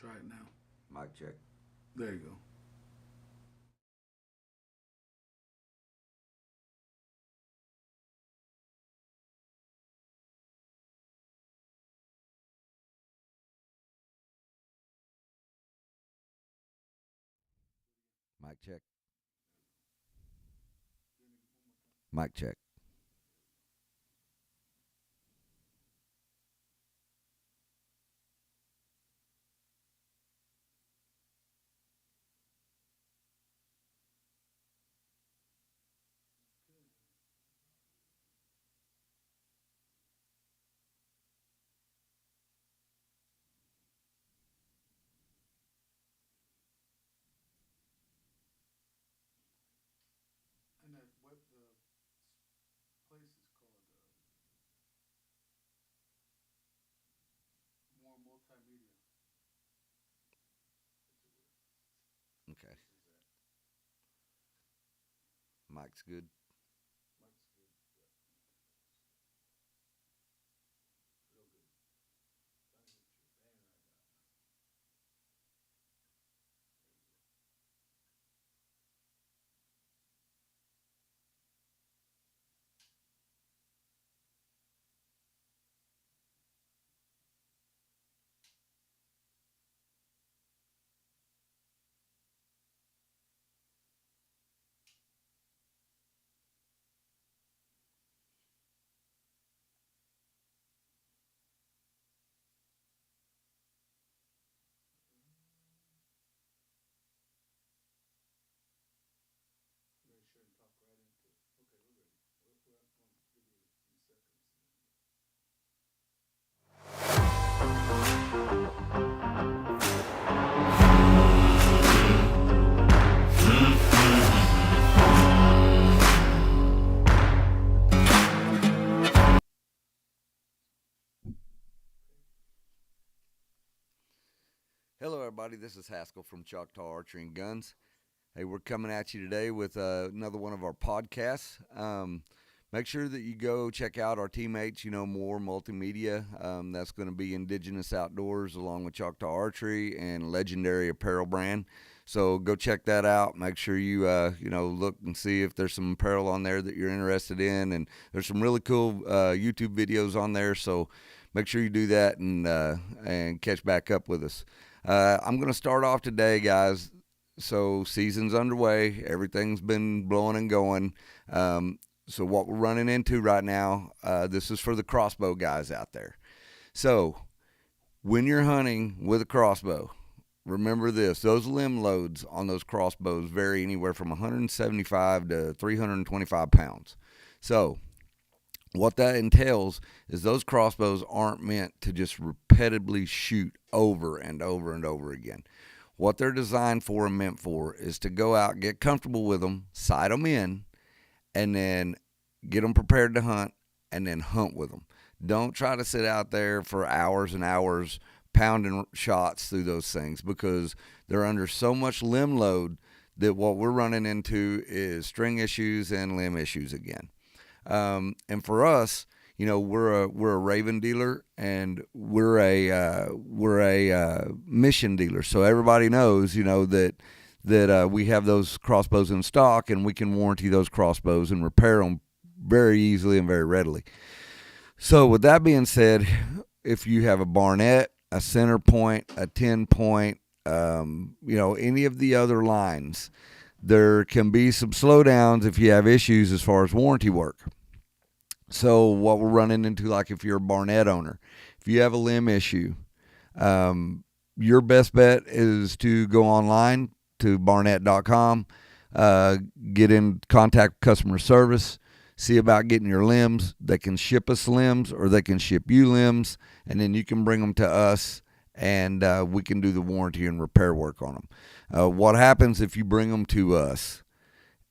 Try it now. Mic check. There you go. Mic check. Mic check. And that web, the place is called more multimedia. Okay. Mic's good. Mike's good. Yeah. Real good. Trying to get your band right now. Make sure and talk right into it. Okay, we're ready. We're going to give you a few seconds. Hello, everybody. This is Haskell from Choctaw Archery and Guns. Hey, we're coming at you today with another one of our podcasts. Make sure that you go check out our teammates, more multimedia. That's going to be Indigenous Outdoors along with Choctaw Archery and Legendary Apparel brand. So go check that out. Make sure you, look and see if there's some apparel on there that you're interested in. And there's some really cool YouTube videos on there. So make sure you do that and catch back up with us. I'm going to start off today, guys. So season's underway. Everything's been blowing and going. So what we're running into right now, this is for the crossbow guys out there. So when you're hunting with a crossbow, remember this. Those limb loads on those crossbows vary anywhere from 175 to 325 pounds. So what that entails is those crossbows aren't meant to just repetitively shoot over and over and over again. What they're designed for and meant for is to go out, get comfortable with them, sight them in, and then get them prepared to hunt, and then hunt with them. Don't try to sit out there for hours and hours pounding shots through those things, because they're under so much limb load that what we're running into is string issues and limb issues again. And for us, we're a Raven dealer, and we're a mission dealer. So everybody knows, that we have those crossbows in stock, and we can warranty those crossbows and repair them very easily and very readily. So with that being said, if you have a Barnett, a center point, a 10 point, any of the other lines, there can be some slowdowns if you have issues as far as warranty work. So what we're running into, like if you're a Barnett owner, if you have a limb issue, your best bet is to go online to barnett.com, get in contact with customer service, see about getting your limbs. They can ship us limbs, or they can ship you limbs, and then you can bring them to us, and we can do the warranty and repair work on them. What happens if you bring them to us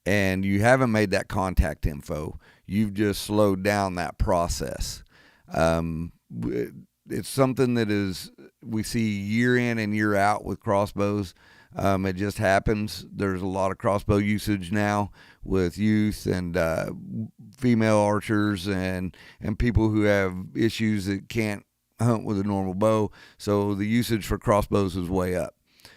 and you haven't made that contact info? You've just slowed down that process. It's something that we see year in and year out with crossbows. It just happens. There's a lot of crossbow usage now with youth and female archers and people who have issues that can't hunt with a normal bow. So the usage for crossbows is way up.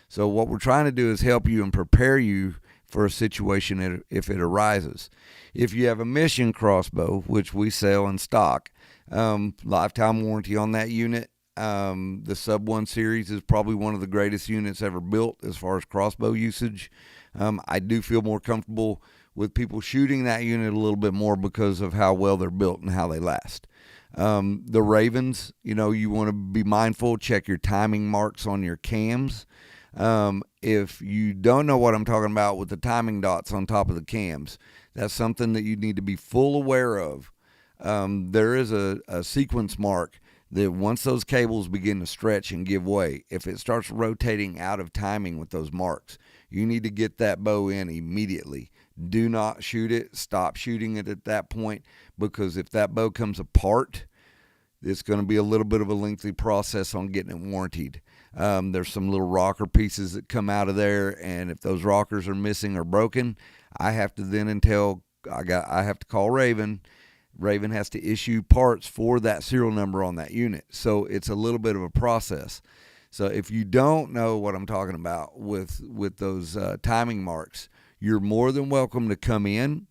So what we're trying to do is help you and prepare you for a situation if it arises. If you have a mission crossbow, which we sell in stock, lifetime warranty on that unit. The Sub 1 series is probably one of the greatest units ever built as far as crossbow usage. I do feel more comfortable with people shooting that unit a little bit more because of how well they're built and how they last. The Ravens, you want to be mindful, check your timing marks on your cams. If you don't know what I'm talking about with the timing dots on top of the cams, that's something that you need to be full aware of. There is a sequence mark that once those cables begin to stretch and give way, if it starts rotating out of timing with those marks, you need to get that bow in immediately. Do not shoot it. Stop shooting it at that point, because if that bow comes apart, it's going to be a little bit of a lengthy process on getting it warrantied. There's some little rocker pieces that come out of there, and if those rockers are missing or broken, I have to then I have to call Raven. Raven has to issue parts for that serial number on that unit. So it's a little bit of a process. So if you don't know what I'm talking about with those timing marks, you're more than welcome to come in,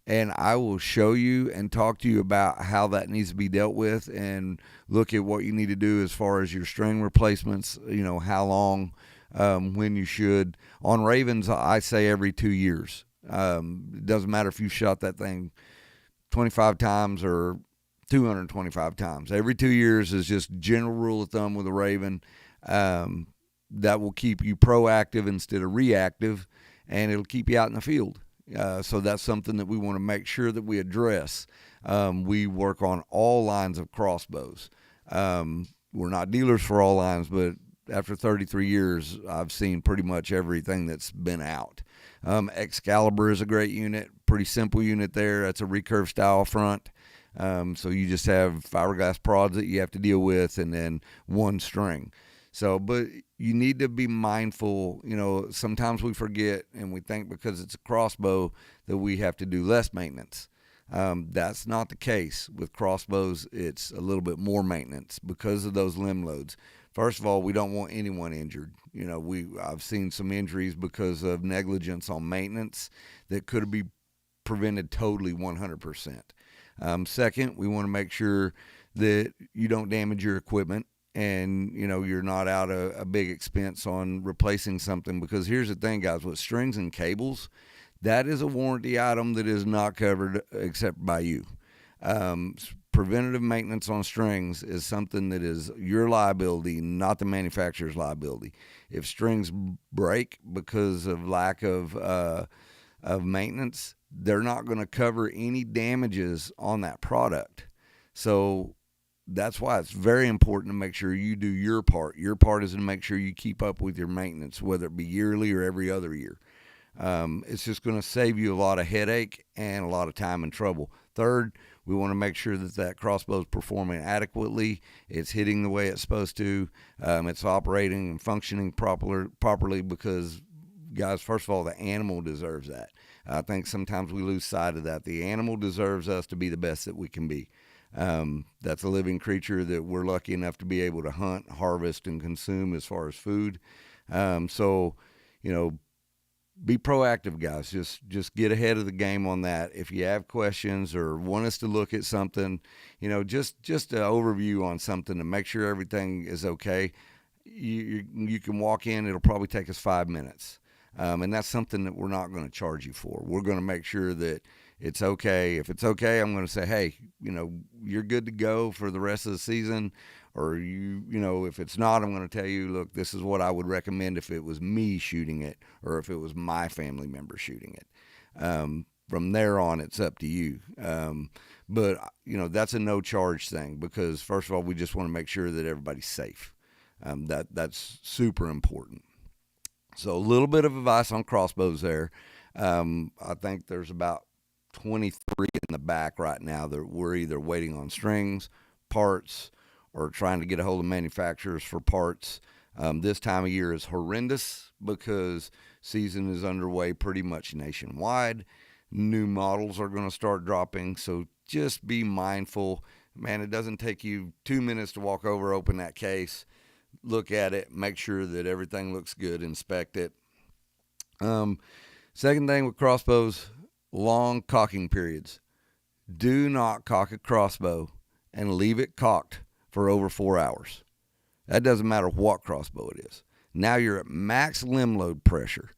and I will show you and talk to you about how that needs to be dealt with and look at what you need to do as far as your string replacements, how long, when you should. On Ravens, I say every 2 years. It doesn't matter if you shot that thing 25 times or 225 times. Every 2 years is just general rule of thumb with a Raven. That will keep you proactive instead of reactive, and it'll keep you out in the field. So that's something that we want to make sure that we address. We work on all lines of crossbows. We're not dealers for all lines, but after 33 years, I've seen pretty much everything that's been out. Excalibur is a great unit, pretty simple unit there. That's a recurve style front. So you just have fiberglass prods that you have to deal with, and then one string. So, but you need to be mindful. Sometimes we forget and we think because it's a crossbow that we have to do less maintenance. That's not the case. With crossbows, it's a little bit more maintenance because of those limb loads. First of all, we don't want anyone injured. I've seen some injuries because of negligence on maintenance that could be prevented totally 100%. Second, we want to make sure that you don't damage your equipment, and you're not out a big expense on replacing something, because here's the thing, guys, with strings and cables, that is a warranty item that is not covered except by you. Preventative maintenance on strings is something that is your liability, not the manufacturer's liability. If strings break because of lack of maintenance, they're not going to cover any damages on that product. So that's why it's very important to make sure you do your part. Your part is to make sure you keep up with your maintenance, whether it be yearly or every other year. It's just going to save you a lot of headache and a lot of time and trouble. Third, we want to make sure that crossbow is performing adequately. It's hitting the way it's supposed to. It's operating and functioning properly, because, guys, first of all, the animal deserves that. I think sometimes we lose sight of that. The animal deserves us to be the best that we can be. That's a living creature that we're lucky enough to be able to hunt, harvest, and consume as far as food. So, be proactive, guys. Just get ahead of the game on that. If you have questions or want us to look at something, just an overview on something to make sure everything is okay, you can walk in. It'll probably take us 5 minutes. And that's something that we're not going to charge you for. We're going to make sure that it's okay. If it's okay, I'm going to say, hey, you're good to go for the rest of the season. Or if it's not, I'm going to tell you, look, this is what I would recommend if it was me shooting it, or if it was my family member shooting it. From there on, it's up to you. But that's a no charge thing, because first of all, we just want to make sure that everybody's safe. That's super important. So a little bit of advice on crossbows there. I think there's about 23 in the back right now that we're either waiting on strings, parts, or trying to get a hold of manufacturers for parts. This time of year is horrendous because season is underway pretty much nationwide. New models are going to start dropping, so just be mindful. man, it doesn't take you 2 minutes to walk over, open that case, look at it, make sure that everything looks good, inspect it. Second thing with crossbows, long cocking periods. Do not cock a crossbow and leave it cocked for over 4 hours. That doesn't matter what crossbow it is. Now you're at max limb load pressure.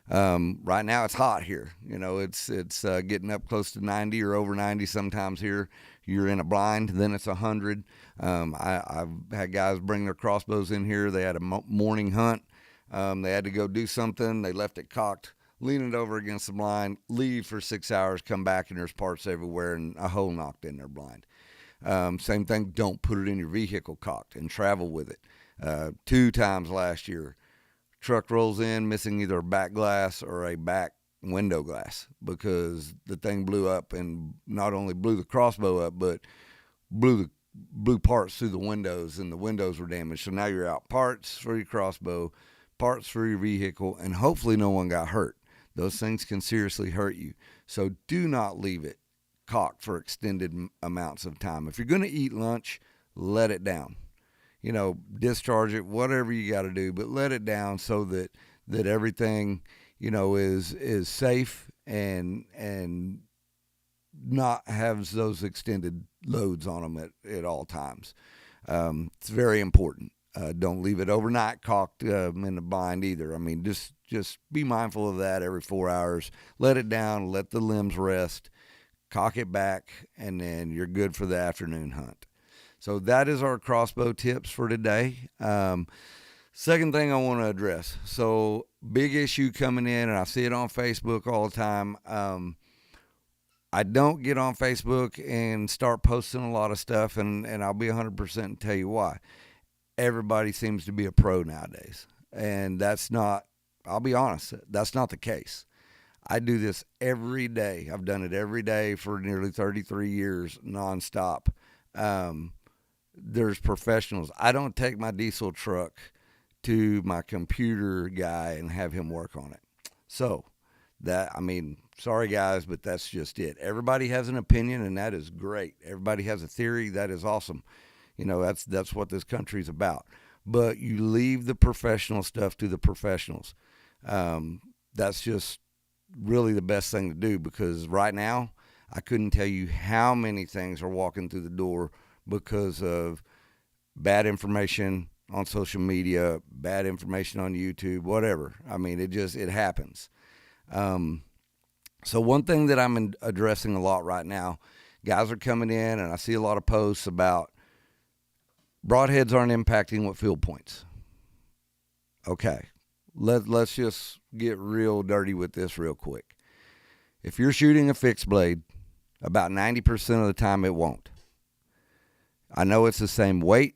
Right now it's hot here. It's getting up close to 90 or over 90 sometimes here. You're in a blind, then it's 100. I've had guys bring their crossbows in here. They had a morning hunt. They had to go do something. They left it cocked, lean it over against the blind, leave for 6 hours, come back, and there's parts everywhere and a hole knocked in their blind. Same thing, don't put it in your vehicle cocked and travel with it. 2 times last year, truck rolls in missing either a back glass or a back window glass because the thing blew up, and not only blew the crossbow up, but blew parts through the windows, and the windows were damaged. So now you're out parts for your crossbow, parts for your vehicle, and hopefully no one got hurt. Those things can seriously hurt you. So do not leave it cocked for extended amounts of time. If you're going to eat lunch, let it down. Discharge it, whatever you got to do, but let it down so that everything, is safe and not has those extended loads on them at all times. It's very important. Don't leave it overnight cocked in the bind either. I mean, just be mindful of that every 4 hours. Let it down, let the limbs rest, cock it back, and then you're good for the afternoon hunt. So that is our crossbow tips for today. Second thing I want to address. So big issue coming in, and I see it on Facebook all the time. I don't get on Facebook and start posting a lot of stuff, and I'll be 100% and tell you why. Everybody seems to be a pro nowadays, and that's not, I'll be honest, that's not the case. I do this every day. I've done it every day for nearly 33 years nonstop. There's professionals. I don't take my diesel truck to my computer guy and have him work on it. So sorry guys, but that's just it. Everybody has an opinion, and that is great. Everybody has a theory. That is awesome. That's what this country's about. But you leave the professional stuff to the professionals. That's just really the best thing to do, because right now I couldn't tell you how many things are walking through the door because of bad information on social media, bad information on YouTube, whatever. I mean, it happens. So one thing that I'm addressing a lot right now, guys are coming in, and I see a lot of posts about broadheads aren't impacting with field points. Okay, let's just get real dirty with this real quick. If you're shooting a fixed blade, about 90% of the time it won't. I know it's the same weight.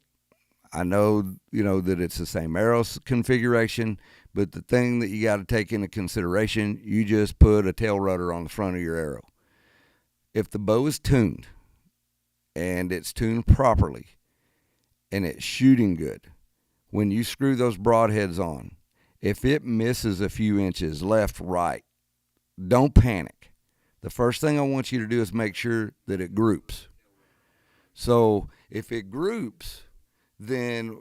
I know, that it's the same arrow configuration, but the thing that you got to take into consideration, you just put a tail rudder on the front of your arrow. If the bow is tuned, and it's tuned properly, and it's shooting good, when you screw those broadheads on, if it misses a few inches left, right, don't panic. The first thing I want you to do is make sure that it groups. So if it groups, then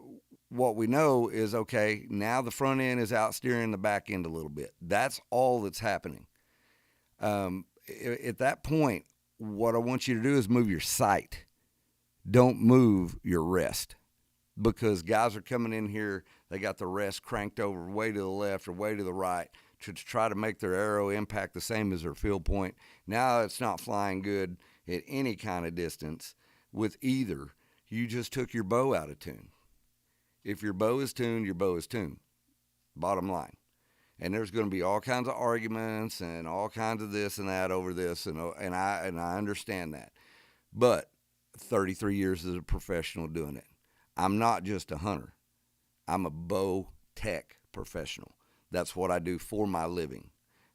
what we know is, okay, now the front end is out steering the back end a little bit. That's all that's happening. At that point, what I want you to do is move your sight. Don't move your rest, because guys are coming in here, they got the rest cranked over way to the left or way to the right to try to make their arrow impact the same as their field point. Now it's not flying good at any kind of distance with either. You just took your bow out of tune. If your bow is tuned, your bow is tuned. Bottom line. And there's going to be all kinds of arguments and all kinds of this and that over this, and I understand that. But 33 years as a professional doing it. I'm not just a hunter. I'm a bow tech professional. That's what I do for my living.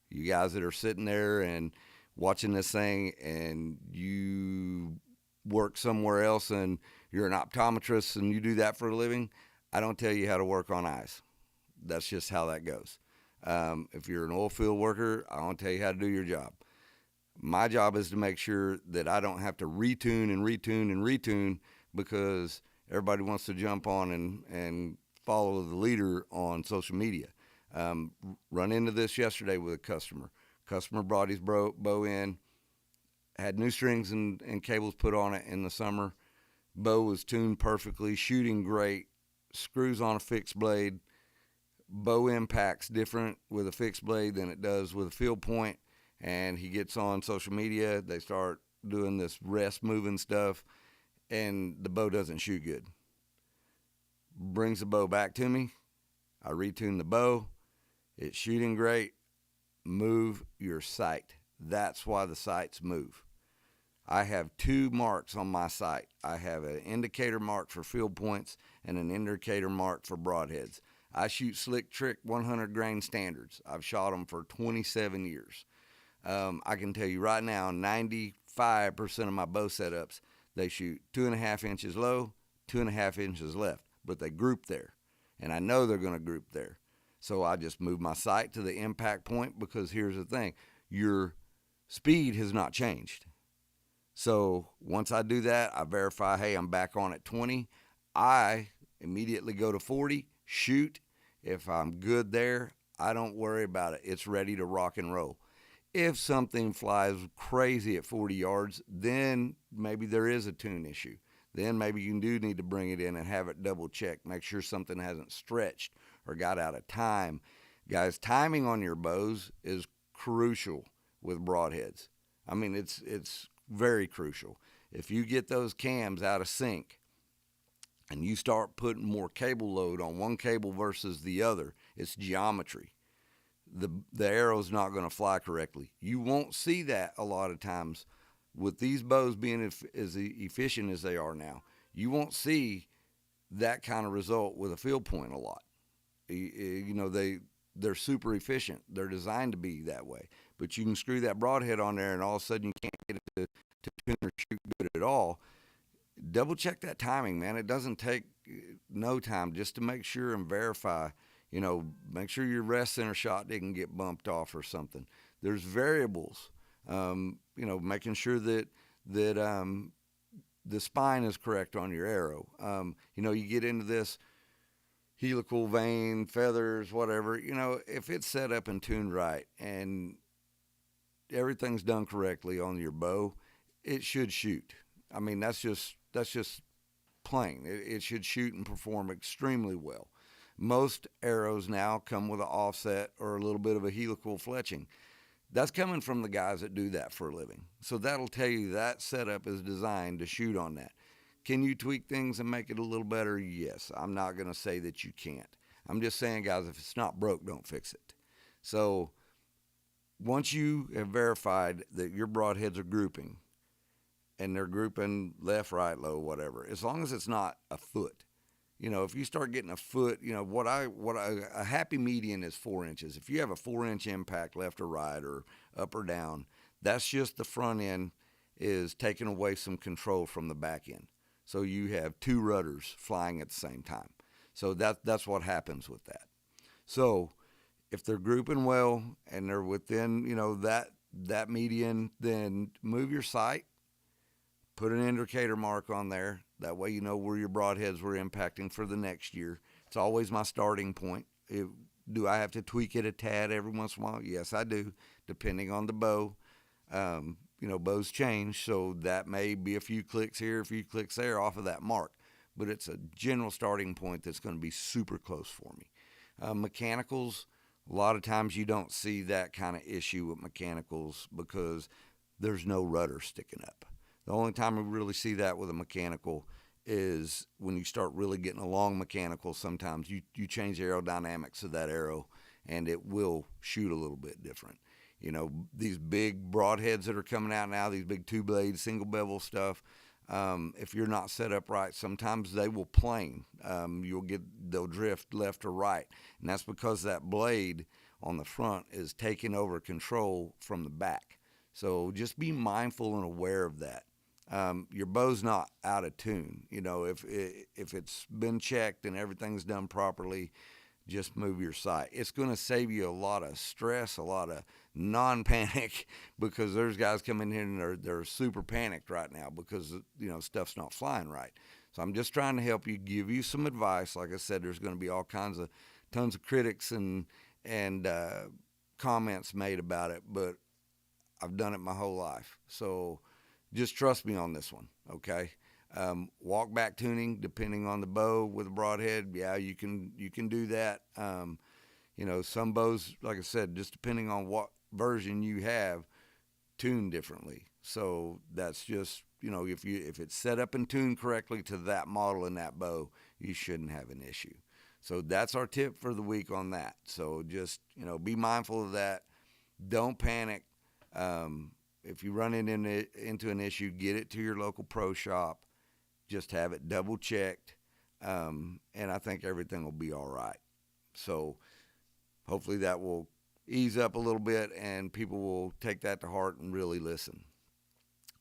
You guys that are sitting there and watching this thing, and you work somewhere else and you're an optometrist and you do that for a living, I don't tell you how to work on eyes. That's just how that goes. If you're an oil field worker, I don't tell you how to do your job. My job is to make sure that I don't have to retune and retune and retune because everybody wants to jump on and follow the leader on social media. Run into this yesterday with a customer. Customer brought his bow in, had new strings and cables put on it in the summer. Bow was tuned perfectly, shooting great, screws on a fixed blade. Bow impacts different with a fixed blade than it does with a field point. And he gets on social media. They start doing this rest moving stuff, and the bow doesn't shoot good. Brings the bow back to me. I retune the bow. It's shooting great. Move your sight. That's why the sights move. I have 2 marks on my sight. I have an indicator mark for field points and an indicator mark for broadheads. I shoot slick trick 100 grain standards. I've shot them for 27 years. I can tell you right now, 95% of my bow setups, they shoot 2.5 inches low, 2.5 inches left, but they group there. And I know they're going to group there. So I just move my sight to the impact point because here's the thing. Your speed has not changed. So once I do that, I verify, hey, I'm back on at 20. I immediately go to 40, shoot. If I'm good there, I don't worry about it. It's ready to rock and roll. If something flies crazy at 40 yards, then maybe there is a tune issue. Then maybe you do need to bring it in and have it double checked. Make sure something hasn't stretched or got out of time. Guys, timing on your bows is crucial with broadheads. I mean, it's very crucial. If you get those cams out of sync and you start putting more cable load on one cable versus the other, it's geometry. The arrow's not going to fly correctly. You won't see that a lot of times with these bows being as efficient as they are now. You won't see that kind of result with a field point a lot. You know, they're super efficient. They're designed to be that way. But you can screw that broadhead on there and all of a sudden you can't get it to tune or shoot good at all. Double check that timing, man. It doesn't take no time just to make sure and verify. You know, make sure your rest center shot didn't get bumped off or something. There's variables. You know, making sure that the spine is correct on your arrow. You know, you get into this helical vein, feathers, whatever. You know, if it's set up and tuned right and everything's done correctly on your bow, it should shoot. I mean, that's just plain. It should shoot and perform extremely well. Most arrows now come with an offset or a little bit of a helical fletching. That's coming from the guys that do that for a living. So that'll tell you that setup is designed to shoot on that. Can you tweak things and make it a little better? Yes. I'm not going to say that you can't. I'm just saying, guys, if it's not broke, don't fix it. So once you have verified that your broadheads are grouping, and they're grouping left, right, low, whatever, as long as it's not a foot. You know, if you start getting a foot, you know, a happy median is 4 inches. If you have a 4-inch impact left or right or up or down, that's just the front end is taking away some control from the back end. So you have 2 rudders flying at the same time. So that's what happens with that. So if they're grouping well and they're within, you know, that median, then move your sight. Put an indicator mark on there. That way you know where your broadheads were impacting for the next year. It's always my starting point. Do I have to tweak it a tad every once in a while? Yes, I do, depending on the bow. You know, bows change, so that may be a few clicks here, a few clicks there off of that mark. But it's a general starting point that's going to be super close for me. Mechanicals, a lot of times you don't see that kind of issue with mechanicals because there's no rudder sticking up. The only time we really see that with a mechanical is when you start really getting a long mechanical. Sometimes you change the aerodynamics of that arrow and it will shoot a little bit different. You know, these big broadheads that are coming out now, these big 2-blade, single bevel stuff, if you're not set up right, sometimes they will plane. They'll drift left or right. And that's because that blade on the front is taking over control from the back. So just be mindful and aware of that. Your bow's not out of tune. You know, if it's been checked and everything's done properly, just move your sight. It's going to save you a lot of stress, a lot of non-panic because there's guys coming in and they're super panicked right now because stuff's not flying right. So I'm just trying to help you, give you some advice. Like I said, there's going to be tons of critics and comments made about it, but I've done it my whole life. So just trust me on this one, okay? Walk back tuning, depending on the bow with a broadhead, yeah, you can do that. Some bows, like I said, just depending on what version you have, tune differently. So that's just, if it's set up and tuned correctly to that model and that bow, you shouldn't have an issue. So that's our tip for the week on that. So just, be mindful of that. Don't panic. If you run into an issue, get it to your local pro shop. Just have it double checked. And I think everything will be all right. So hopefully that will ease up a little bit and people will take that to heart and really listen.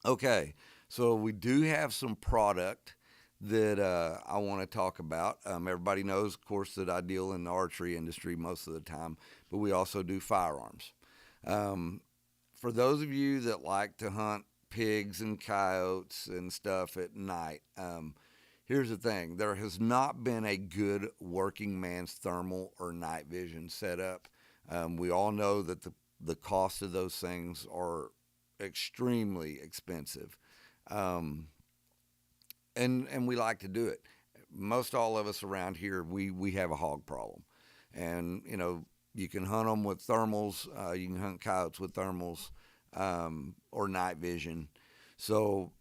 Okay, so we do have some product that I want to talk about. Everybody knows, of course, that I deal in the archery industry most of the time, but we also do firearms. For those of you that like to hunt pigs and coyotes and stuff at night, here's the thing. There has not been a good working man's thermal or night vision setup. We all know that the cost of those things are extremely expensive. And we like to do it. Most all of us around here, we have a hog problem. And, you can hunt them with thermals. You can hunt coyotes with thermals or night vision. So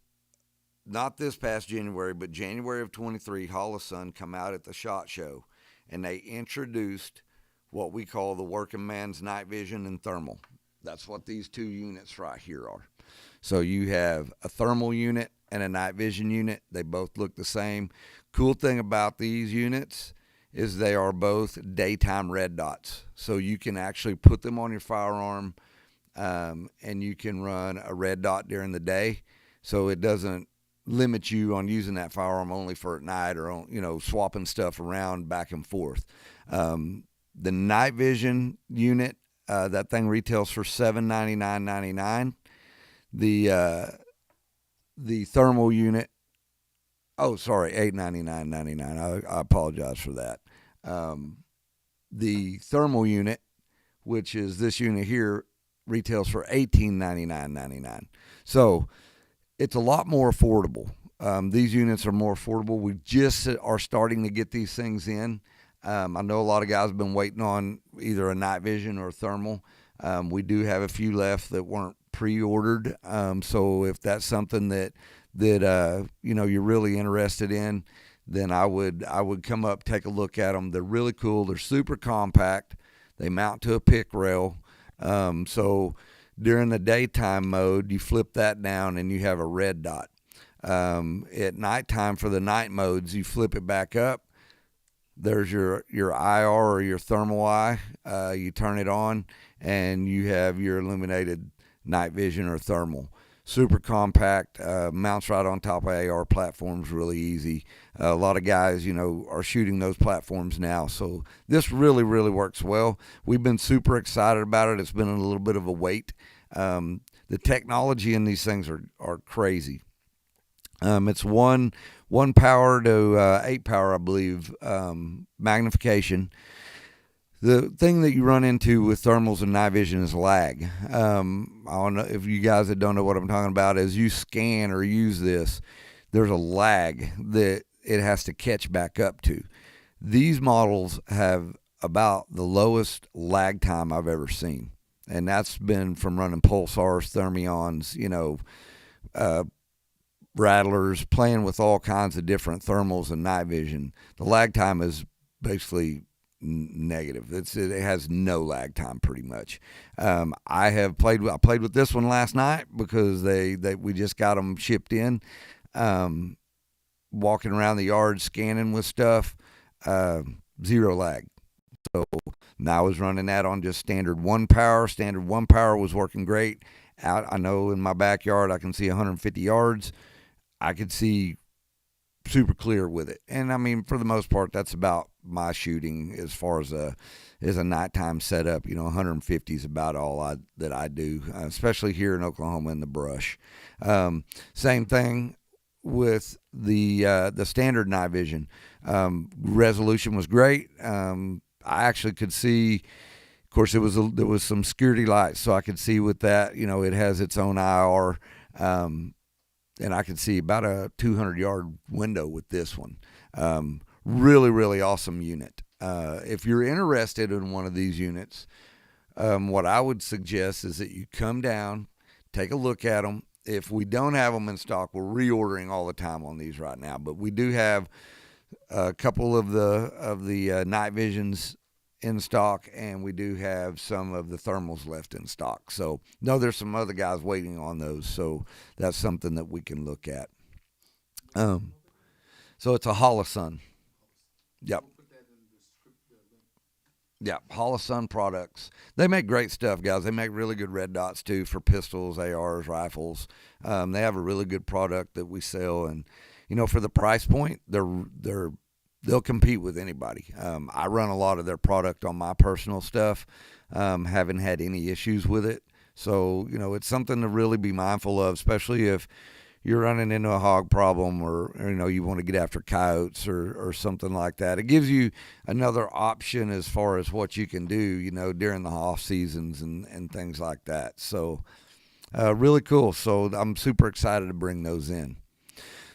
not this past January, but January of 23, Hall of Sun come out at the SHOT Show, and they introduced what we call the working man's night vision and thermal. That's what these two units right here are. So you have a thermal unit and a night vision unit. They both look the same. Cool thing about these units is they are both daytime red dots. So you can actually put them on your firearm, and you can run a red dot during the day. So it doesn't limit you on using that firearm only for at night or on, swapping stuff around back and forth. The night vision unit, that thing retails for $799.99. The thermal unit, $899.99. I apologize for that. The thermal unit, which is this unit here, retails for $1899.99. So it's a lot more affordable. These units are more affordable. We just are starting to get these things in. I know a lot of guys have been waiting on either a night vision or a thermal. We do have a few left that weren't pre-ordered. So if that's something that you're really interested in, then I would come up, take a look at them. They're really cool. They're super compact. They mount to a pick rail. So during the daytime mode, you flip that down and you have a red dot. At nighttime for the night modes, you flip it back up. There's your IR or your thermal eye. You turn it on and you have your illuminated night vision or thermal. Super compact, mounts right on top of AR platforms, really easy. A lot of guys, are shooting those platforms now. So this really, really works well. We've been super excited about it. It's been a little bit of a wait. The technology in these things are crazy. It's one power to 8 power, I believe, magnification. The thing that you run into with thermals and night vision is lag. I don't know if you guys that don't know what I'm talking about. As you scan or use this, there's a lag that it has to catch back up to. These models have about the lowest lag time I've ever seen, and that's been from running pulsars, thermions, rattlers, playing with all kinds of different thermals and night vision. The lag time is basically negative. It has no lag time pretty much. I played with this one last night because we just got them shipped in. Walking around the yard scanning with stuff, zero lag. So now I was running that on just standard 1 power. Standard 1 power was working great. I know in my backyard I can see 150 yards. I could see super clear with it. And I mean, for the most part, that's about my shooting as far as a nighttime setup. 150 is about all that I do, especially here in Oklahoma in the brush. Same thing with the standard night vision. Resolution was great. I actually could see. Of course, there was some security lights, so I could see with that. It has its own IR. And I could see about a 200-yard window with this one. Really, really awesome unit. If you're interested in one of these units, what I would suggest is that you come down, take a look at them. If we don't have them in stock, we're reordering all the time on these right now. But we do have a couple of the night visions in stock, and we do have some of the thermals left in stock. So, no, there's some other guys waiting on those. So that's something that we can look at. So it's a Holosun. Yep. Yeah, Holosun products. They make great stuff, guys. They make really good red dots too for pistols, ARs, rifles. They have a really good product that we sell, and for the price point, they'll compete with anybody. I run a lot of their product on my personal stuff. Haven't had any issues with it. So, it's something to really be mindful of, especially if you're running into a hog problem or you want to get after coyotes or something like that. It gives you another option as far as what you can do, during the off seasons and things like that. So, really cool. So I'm super excited to bring those in.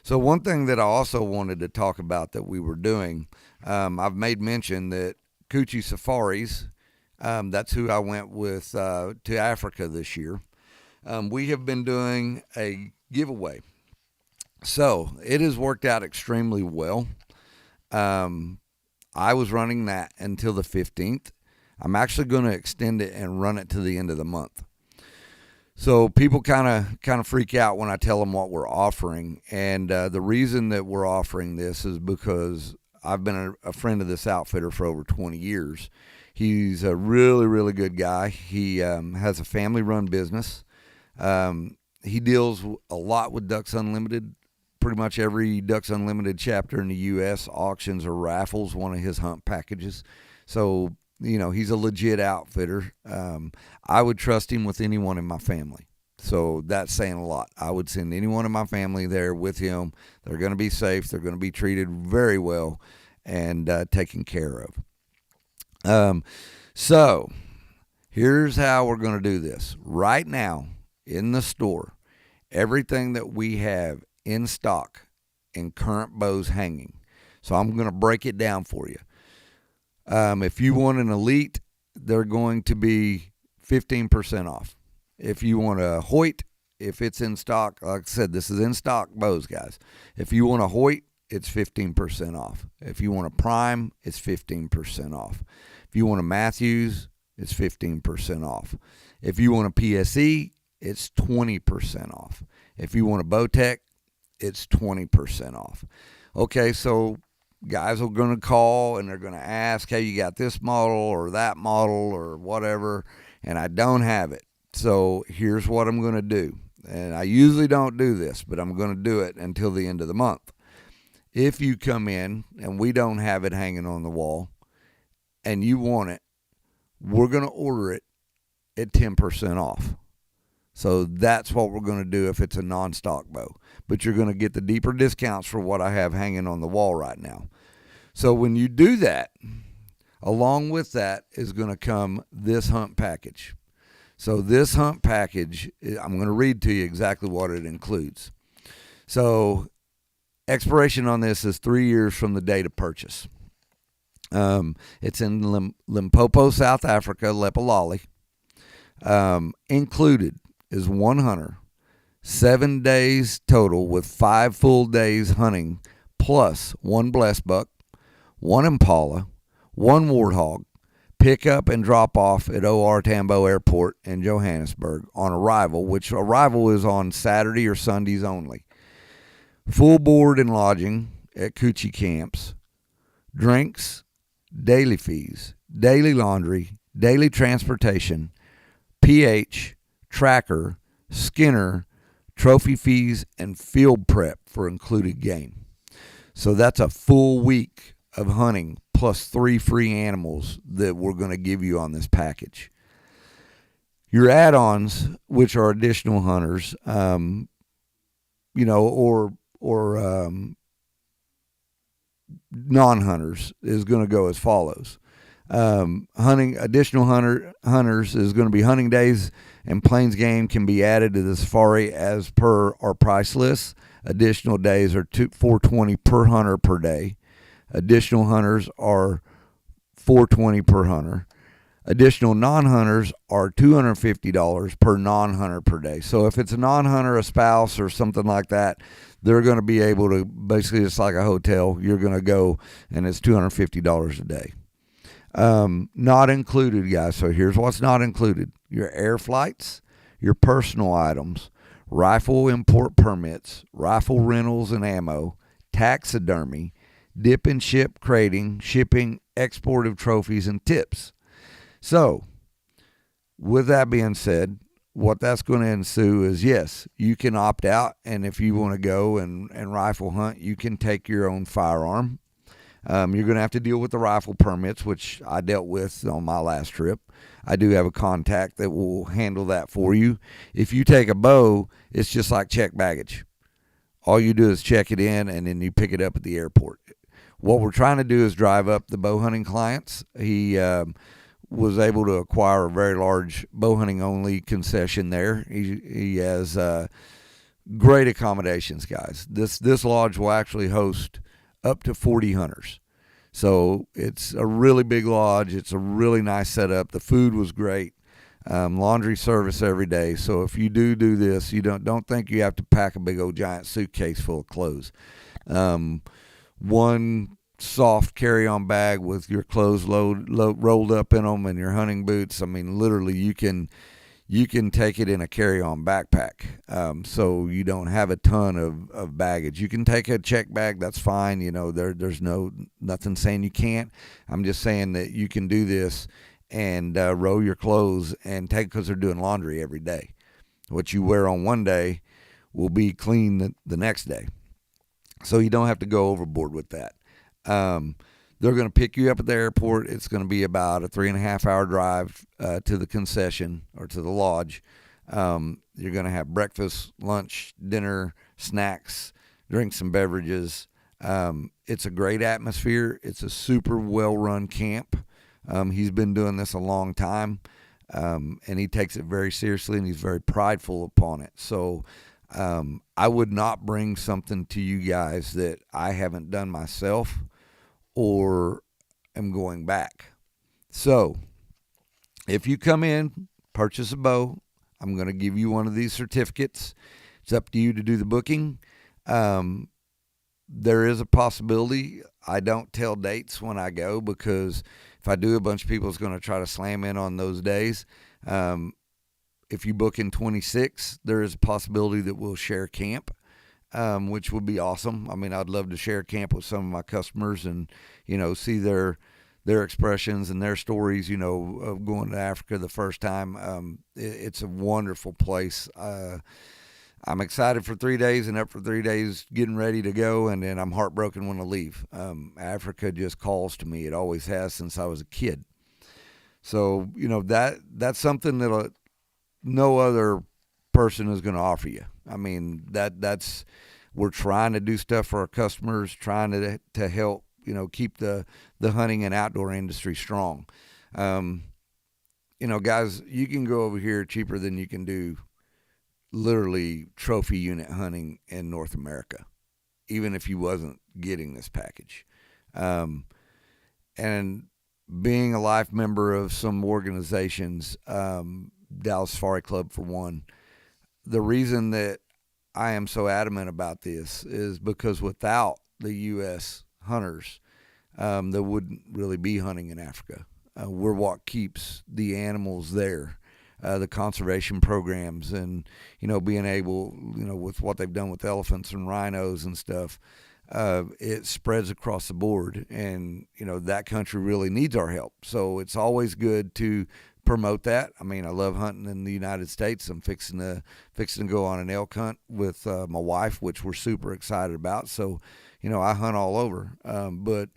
So one thing that I also wanted to talk about that we were doing, I've made mention that Coochie Safaris, that's who I went with to Africa this year. We have been doing a giveaway. So it has worked out extremely well. I was running that until the 15th. I'm actually going to extend it and run it to the end of the month. So people kind of freak out when I tell them what we're offering, and the reason that we're offering this is because I've been a friend of this outfitter for over 20 years. He's a really, really good guy. He has a family-run business. He deals a lot with Ducks Unlimited. Pretty much every Ducks Unlimited chapter in the U.S. auctions or raffles one of his hunt packages. So he's a legit outfitter. I would trust him with anyone in my family. So that's saying a lot. I would send anyone in my family there with him. They're going to be safe. They're going to be treated very well and taken care of. So here's how we're going to do this. Right now in the store, everything that we have in stock in current bows hanging. So I'm going to break it down for you. If you want an Elite, they're going to be 15% off. If you want a Hoyt, if it's in stock, like I said, this is in stock bows, guys. If you want a Hoyt, it's 15% off. If you want a Prime, it's 15% off. If you want a Matthews, it's 15% off. If you want a PSE, it's 20% off. If you want a Bowtech, it's 20% off. Okay, so guys are going to call and they're going to ask, hey, you got this model or that model or whatever, and I don't have it. So here's what I'm going to do. And I usually don't do this, but I'm going to do it until the end of the month. If you come in and we don't have it hanging on the wall and you want it, we're going to order it at 10% off. So that's what we're going to do if it's a non-stock bow. But you're going to get the deeper discounts for what I have hanging on the wall right now. So when you do that, along with that is going to come this hunt package. So this hunt package, I'm going to read to you exactly what it includes. So expiration on this is 3 years from the date of purchase. It's in Limpopo, South Africa, Lepalale. Included is one hunter, 7 days total with 5 full days hunting, plus one blessed buck, one impala, one warthog, pick up and drop off at OR Tambo Airport in Johannesburg on arrival, which arrival is on Saturday or Sundays only. Full board and lodging at Coochie camps, drinks, daily fees, daily laundry, daily transportation, pH, tracker, skinner, trophy fees, and field prep for included game. So that's a full week of hunting plus 3 free animals that we're going to give you on this package. Your add-ons, which are additional hunters, or non-hunters, is going to go as follows. Hunting additional hunters is going to be hunting days and plains game can be added to the safari as per our price list. Additional days are $420 per hunter per day. Additional hunters are $420 per hunter. Additional non-hunters are $250 per non-hunter per day. So if it's a non-hunter, a spouse, or something like that, they're going to be able to, basically it's like a hotel. You're going to go, and it's $250 a day. Not included, guys. So here's what's not included: your air flights, your personal items, rifle import permits, rifle rentals and ammo, taxidermy, dip and ship crating, shipping, export of trophies, and tips. So, with that being said, what that's going to ensue is, yes, you can opt out, and if you want to go and rifle hunt, you can take your own firearm. You're going to have to deal with the rifle permits, which I dealt with on my last trip. I do have a contact that will handle that for you. If you take a bow, it's just like checked baggage. All you do is check it in, and then you pick it up at the airport. What we're trying to do is drive up the bow hunting clients. He was able to acquire a very large bow hunting only concession there. He has great accommodations, guys. This lodge will actually host up to 40 hunters. So it's a really big lodge. It's a really nice setup. The food was great. Laundry service every day. So if you do this, you don't think you have to pack a big old giant suitcase full of clothes. One soft carry-on bag with your clothes rolled up in them and your hunting boots. I mean, literally, you can take it in a carry-on backpack, so you don't have a ton of baggage. You can take a check bag, that's fine. There's nothing saying you can't. I'm just saying that you can do this and roll your clothes and take, because they're doing laundry every day. What you wear on one day will be clean the next day, so you don't have to go overboard with that. They're going to pick you up at the airport. It's going to be about a 3.5 hour drive to the concession or to the lodge. You're going to have breakfast, lunch, dinner, snacks, drinks and beverages. It's a great atmosphere. It's a super well-run camp. He's been doing this a long time, and he takes it very seriously, and he's very prideful upon it. So I would not bring something to you guys that I haven't done myself or am going back. So if you come in, purchase a bow, I'm going to give you one of these certificates. It's up to you to do the booking. There is a possibility I don't tell dates when I go, because if I do, a bunch of people is going to try to slam in on those days. If you book in 26, there is a possibility that we'll share camp, which would be awesome. I mean, I'd love to share camp with some of my customers and, see their expressions and their stories, of going to Africa the first time. It's a wonderful place. I'm excited for 3 days and up for 3 days getting ready to go, and then I'm heartbroken when I leave. Africa just calls to me. It always has since I was a kid. So, that's something that no other person is going to offer you. I mean, we're trying to do stuff for our customers, trying to help, keep the hunting and outdoor industry strong. Guys, you can go over here cheaper than you can do literally trophy unit hunting in North America, even if you wasn't getting this package. And being a life member of some organizations, Dallas Safari Club for one, the reason that I am so adamant about this is because without the U.S. hunters, there wouldn't really be hunting in Africa. We're what keeps the animals there. The conservation programs and, being able, with what they've done with elephants and rhinos and stuff, it spreads across the board. And, that country really needs our help. So it's always good to promote that. I mean, I love hunting in the United States. I'm fixing to go on an elk hunt with my wife, which we're super excited about. So, I hunt all over, but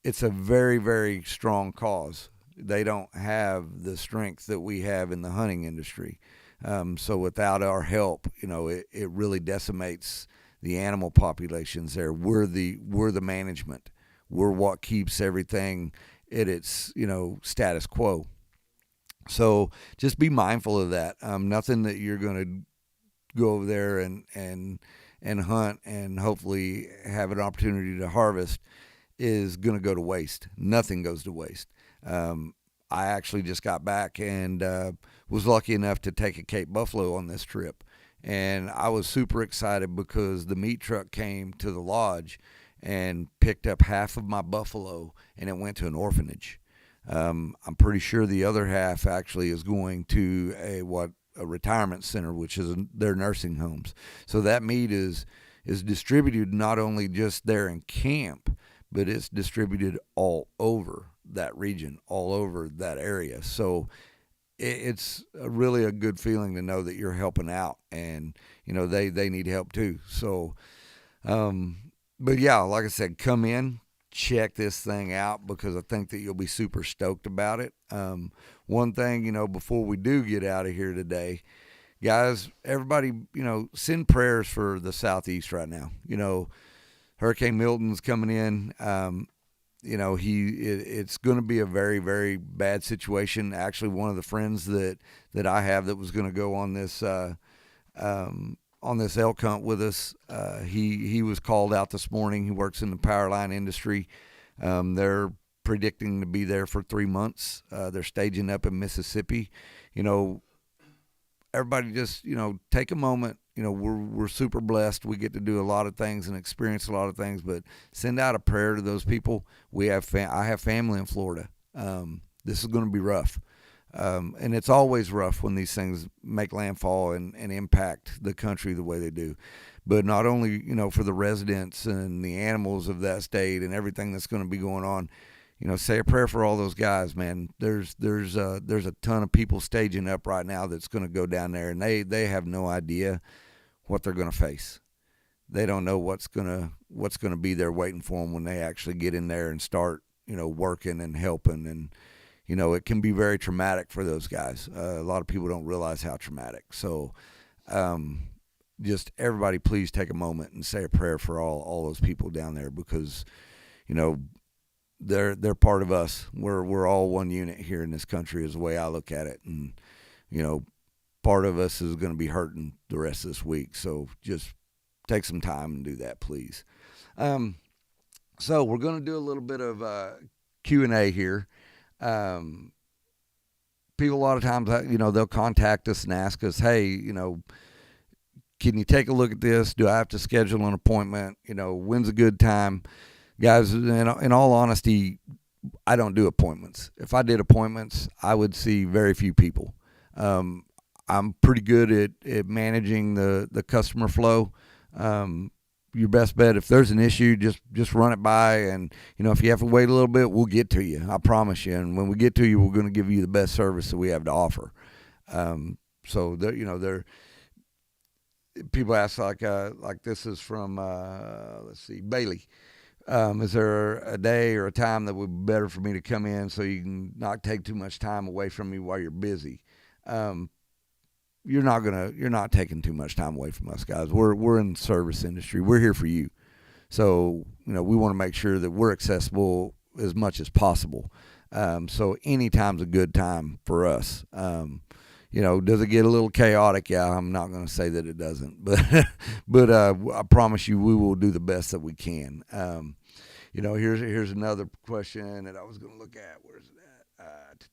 it's a very, very strong cause. They don't have the strength that we have in the hunting industry. So without our help, it really decimates the animal populations there. We're the management. We're what keeps everything at its status quo. So just be mindful of that. Nothing that you're going to go over there and hunt and hopefully have an opportunity to harvest is going to go to waste. Nothing goes to waste. I actually just got back and was lucky enough to take a Cape buffalo on this trip. And I was super excited because the meat truck came to the lodge and picked up half of my buffalo, and it went to an orphanage. I'm pretty sure the other half actually is going to a retirement center, which is their nursing homes. So that meat is distributed not only just there in camp, but it's distributed all over that region, all over that area. So it's really a good feeling to know that you're helping out, and they need help too. So, but yeah, like I said, come in, check this thing out, because I think that you'll be super stoked about it. One thing, before we do get out of here today, guys, everybody, send prayers for the Southeast right now. Hurricane Milton's coming in. It's going to be a very, very bad situation. Actually, one of the friends that I have that was going to go on this elk hunt with us, he was called out this morning. He works in the power line industry. They're predicting to be there for 3 months. They're staging up in Mississippi. Everybody just take a moment. We're super blessed. We get to do a lot of things and experience a lot of things, but send out a prayer to those people. I have family in Florida. This is going to be rough. And it's always rough when these things make landfall and impact the country the way they do. But not only, for the residents and the animals of that state and everything that's going to be going on, say a prayer for all those guys, man. There's a ton of people staging up right now that's going to go down there, and they have no idea what they're going to face. They don't know what's going to be there waiting for them when they actually get in there and start, working and helping. And, it can be very traumatic for those guys. A lot of people don't realize how traumatic. So, just everybody please take a moment and say a prayer for all those people down there, because, they're part of us. We're all one unit here in this country is the way I look at it. And, part of us is going to be hurting the rest of this week. So just take some time and do that, please. So we're going to do a little bit of Q&A here. People a lot of times, they'll contact us and ask us, hey, can you take a look at this? Do I have to schedule an appointment? When's a good time? Guys, in all honesty, I don't do appointments. If I did appointments, I would see very few people. I'm pretty good at managing the customer flow. Your best bet, if there's an issue, just run it by, and if you have to wait a little bit, we'll get to you. I promise you. And when we get to you, we're going to give you the best service that we have to offer. So there, people ask like this is from let's see, Bailey. Is there a day or a time that would be better for me to come in so you can not take too much time away from me while you're busy? You're not taking too much time away from us, guys. We're in the service industry. We're here for you. So, we want to make sure that we're accessible as much as possible. So any time's a good time for us. Does it get a little chaotic? Yeah, I'm not going to say that it doesn't, but I promise you we will do the best that we can. Here's another question that I was going to look at. Where's it at?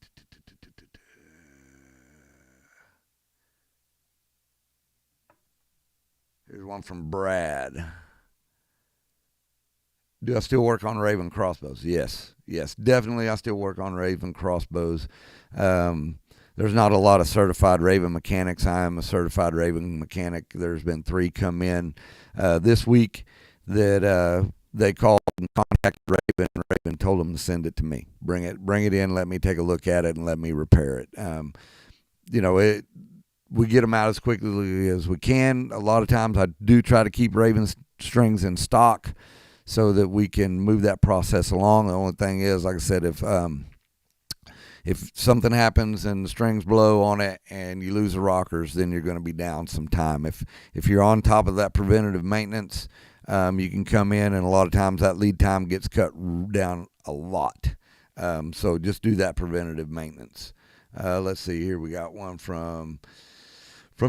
Here's one from Brad. Do I still work on Raven crossbows? Yes, definitely. I still work on Raven crossbows. There's not a lot of certified Raven mechanics. I am a certified Raven mechanic. There's been 3 come in this week that they called and contacted Raven. Raven told them to send it to me. Bring it in. Let me take a look at it and let me repair it. We get them out as quickly as we can. A lot of times I do try to keep Raven strings in stock so that we can move that process along. The only thing is, like I said, if something happens and the strings blow on it and you lose the rockers, then you're going to be down some time. If you're on top of that preventative maintenance, you can come in, and a lot of times that lead time gets cut down a lot. So just do that preventative maintenance. Let's see here. We got one from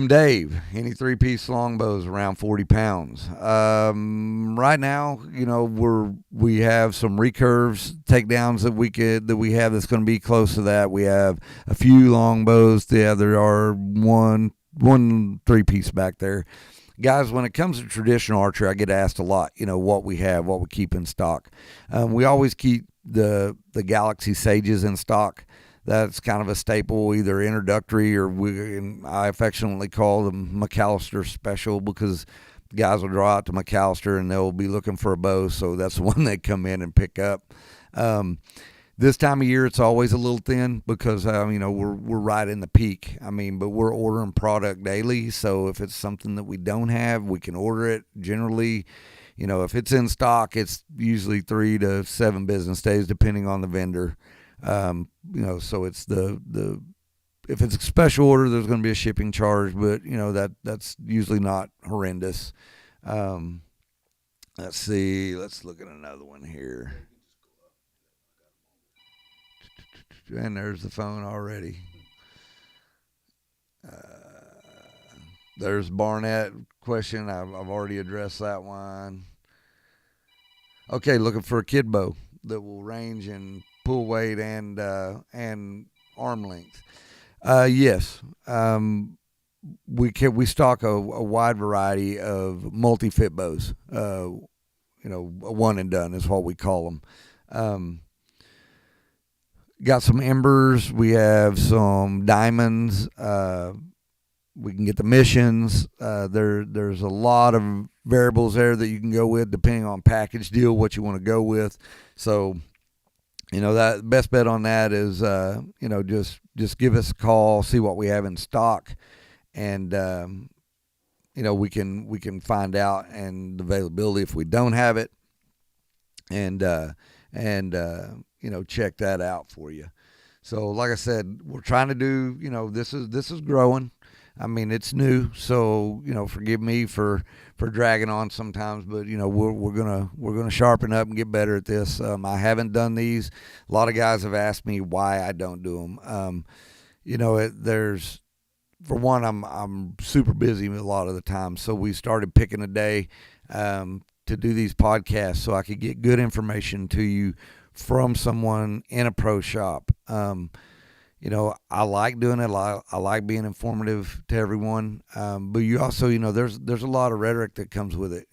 Dave. Any 3-piece longbows around 40 pounds. Right now, we have some recurves takedowns that we have that's going to be close to that. We have a few longbows. Yeah, there are one 3-piece back there. Guys, when it comes to traditional archery, I get asked a lot, what we have, what we keep in stock. We always keep the Galaxy Sages in stock. That's kind of a staple, either introductory or I affectionately call them McAllister Special, because guys will draw out to McAllister and they'll be looking for a bow, so that's the one they come in and pick up. This time of year, it's always a little thin because we're right in the peak. But we're ordering product daily, so if it's something that we don't have, we can order it. Generally, if it's in stock, it's usually 3 to 7 business days, depending on the vendor. So it's if it's a special order, there's going to be a shipping charge, but that's usually not horrendous. Let's see. Let's look at another one here. And there's the phone already. There's Barnett question. I've already addressed that one. Okay, looking for a kid bow that will range in pull weight and arm length. Yes. We stock a wide variety of multi-fit bows. A one and done is what we call them. Got some embers. We have some diamonds. We can get the missions. There's a lot of variables there that you can go with depending on package deal, what you want to go with. So, that best bet on that is, just give us a call, see what we have in stock, and we can find out and the availability if we don't have it, and check that out for you. So, like I said, we're trying to do, this is growing. It's new, so forgive me for dragging on sometimes, but we're gonna sharpen up and get better at this. I haven't done these. A lot of guys have asked me why I don't do them. There's, for one, I'm super busy a lot of the time, so we started picking a day to do these podcasts so I could get good information to you from someone in a pro shop. I like doing it. I like being informative to everyone. But you also, there's a lot of rhetoric that comes with it.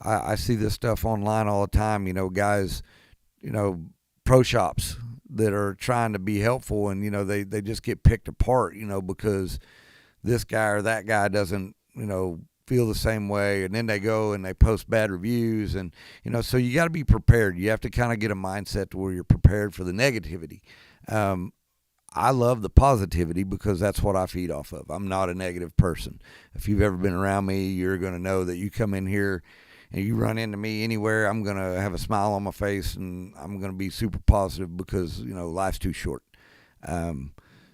I see this stuff online all the time. Guys, pro shops that are trying to be helpful, and they just get picked apart. Because this guy or that guy doesn't feel the same way, and then they go and they post bad reviews, and so you got to be prepared. You have to kind of get a mindset to where you're prepared for the negativity. I love the positivity because that's what I feed off of. I'm not a negative person. If you've ever been around me, you're going to know that you come in here and you run into me anywhere, I'm going to have a smile on my face and I'm going to be super positive because, life's too short.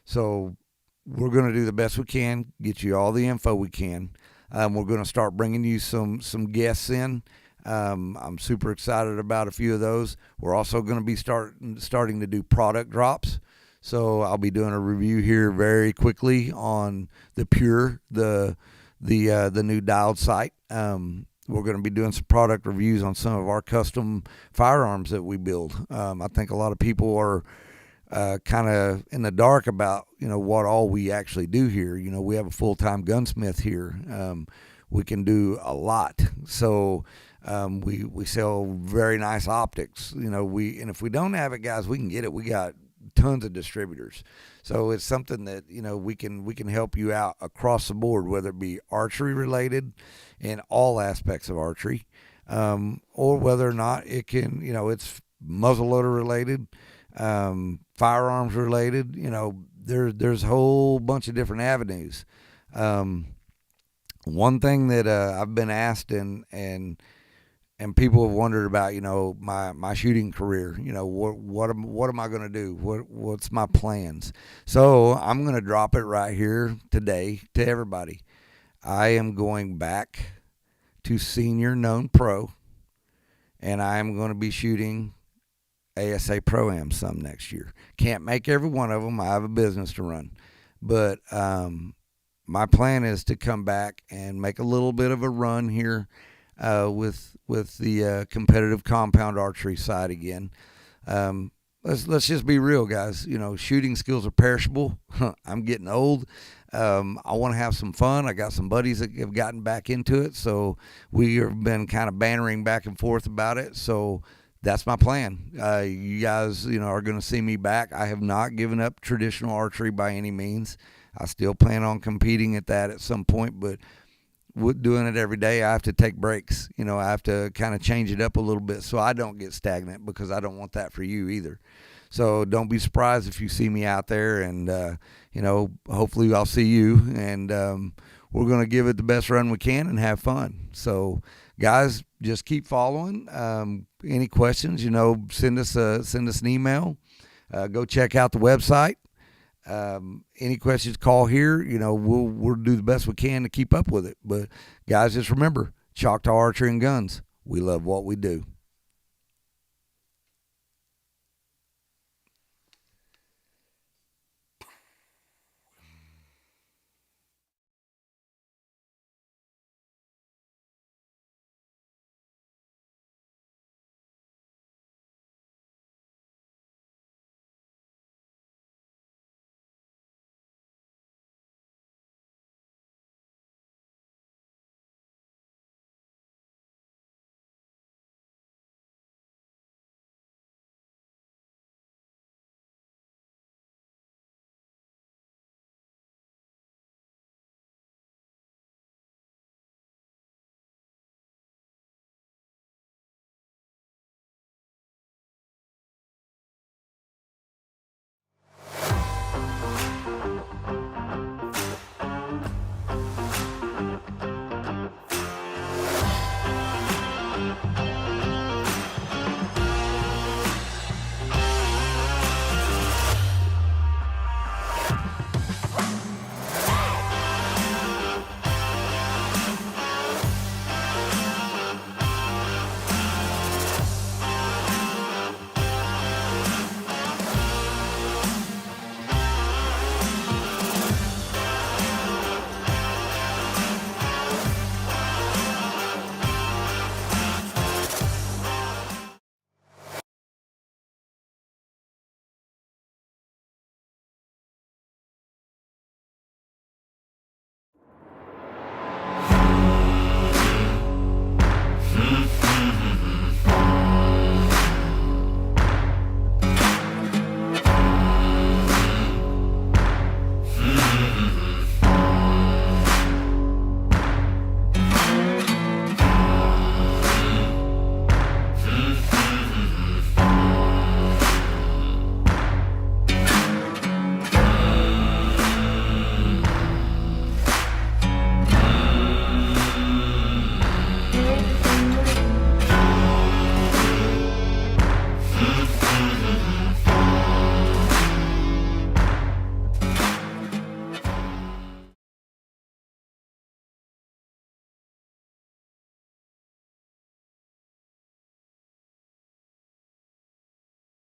So we're going to do the best we can, get you all the info we can. We're going to start bringing you some guests in. I'm super excited about a few of those. We're also going to be starting to do product drops. So I'll be doing a review here very quickly on the Pure, the new dialed sight. We're going to be doing some product reviews on some of our custom firearms that we build. I think a lot of people are kind of in the dark about what all we actually do here. We have a full-time gunsmith here. We can do a lot. So we sell very nice optics. And if we don't have it, guys, we can get it. We got tons of distributors. So it's something that we can help you out across the board, whether it be archery related in all aspects of archery. or whether or not it can, it's muzzleloader related, firearms related. There's a whole bunch of different avenues. One thing that I've been asked and people have wondered about, my shooting career. What am I going to do? What's my plans? So I'm going to drop it right here today to everybody. I am going back to senior known pro, and I am going to be shooting ASA Pro-Am some next year. Can't make every one of them. I have a business to run. But my plan is to come back and make a little bit of a run here with the competitive compound archery side again. Let's just be real, guys. Shooting skills are perishable. I'm getting old. I want to have some fun. I got some buddies that have gotten back into it, so we have been kind of bantering back and forth about it. So that's my plan. You guys, are going to see me back. I have not given up traditional archery by any means. I still plan on competing at that at some point, but with doing it every day, I have to take breaks. I have to kind of change it up a little bit so I don't get stagnant, because I don't want that for you either. So don't be surprised if you see me out there, and hopefully I'll see you, and we're going to give it the best run we can and have fun. So guys, just keep following. Any questions, send us an email. Go check out the website. Any questions, call here. We'll do the best we can to keep up with it. But guys, just remember, Choctaw Archery and Guns, we love what we do.